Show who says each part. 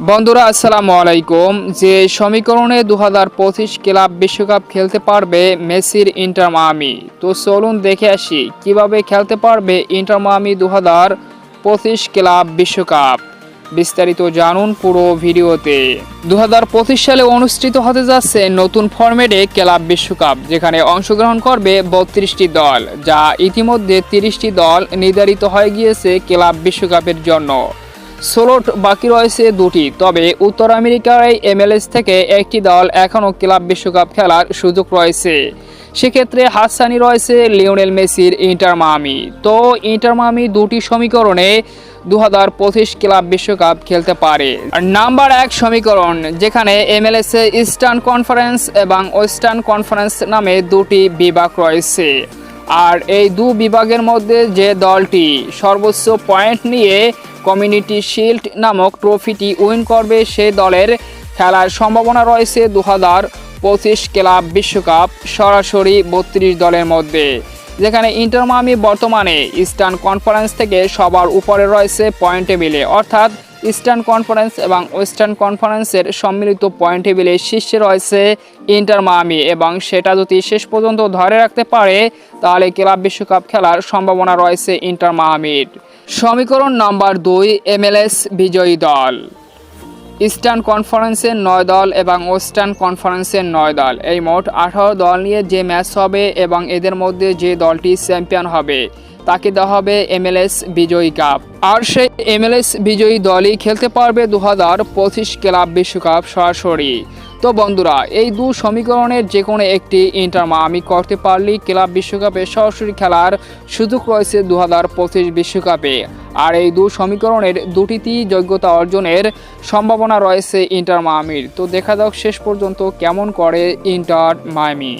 Speaker 1: বন্ধুরা আসসালামু আলাইকুম। যে সমীকরণে 2025 ক্লাব বিশ্বকাপ খেলতে পারবে মেসির ইন্টার মায়ামি, তো চলুন দেখে আসি কিভাবে খেলতে পারবে ইন্টার মায়ামি 2025 ক্লাব বিশ্বকাপ। বিস্তারিত জানুন পুরো ভিডিওতে। 2025 সালে অনুষ্ঠিত হতে যাচ্ছে নতুন ফরম্যাটে ক্লাব বিশ্বকাপ, যেখানে অংশগ্রহণ করবে 32টি দল, যা ইতিমধ্যে 30টি দল নির্ধারিত হয়ে গিয়েছে ক্লাব বিশ্বকাপের জন্য। স্লট বাকি রয়েছে দুটি, তবে উত্তর আমেরিকার MLS থেকে একটি দল এখনও ক্লাব বিশ্বকাপ খেলার সুযোগ রয়েছে। সেক্ষেত্রে হাতছানি রয়েছে লিওনেল মেসির ইন্টার মায়ামি। তো ইন্টার মায়ামি দুটি সমীকরণে 2025 ক্লাব বিশ্বকাপ খেলতে পারে। আর নাম্বার 1 সমীকরণ, যেখানে MLS এ ইস্টার্ন কনফারেন্স এবং ওয়েস্টার্ন কনফারেন্স নামে দুটি বিভাগ রয়েছে। আর এই দু বিভাগের মধ্যে যে দলটি সর্বোচ্চ পয়েন্ট নিয়ে কমিউনিটি শিল্ড নামক ট্রফিটি উইন করবে, সেই দলের খেলার সম্ভাবনা রয়েছে 2025 ক্লাব বিশ্বকাপ সরাসরি 32 দলের মধ্যে। যেখানে ইন্টার মায়ামি বর্তমানে ইস্টার্ন কনফারেন্স থেকে সবার উপরে রয়েছে পয়েন্ট টেবিলে, অর্থাৎ ইস্টার্ন কনফারেন্স এবং ওয়েস্টার্ন কনফারেন্সের সম্মিলিত পয়েন্ট টেবিলে শীর্ষে রয়েছে ইন্টার মায়ামি, এবং সেটা যদি শেষ পর্যন্ত ধরে রাখতে পারে তাহলে ক্লাব বিশ্বকাপ খেলার সম্ভাবনা রয়েছে ইন্টার মায়ামির। সমীকরণ নাম্বার 2, MLS বিজয়ী দল। ইস্টার্ন কনফারেন্সের 9 দল এবং ওয়েস্টার্ন কনফারেন্সের 9 দল, এই মোট 18 দল নিয়ে যে ম্যাচ হবে এবং এদের মধ্যে যে দলটি চ্যাম্পিয়ন হবে তাকে দেওয়া হবে MLS বিজয়ী কাপ। আর সেই MLS বিজয়ী দলই খেলতে পারবে 2025 ক্লাব বিশ্বকাপ সরাসরি। তো বন্ধুরা, এই দু সমীকরণের যে কোনো একটি ইন্টার মায়ামি করতে পারলেই ক্লাব বিশ্বকাপে সরাসরি খেলার সুযোগ রয়েছে 2025 বিশ্বকাপে। আর এই দু সমীকরণের দুটিতেই যোগ্যতা অর্জনের সম্ভাবনা রয়েছে ইন্টার মায়ামির। তো দেখা যাক শেষ পর্যন্ত কেমন করে ইন্টার মায়ামি।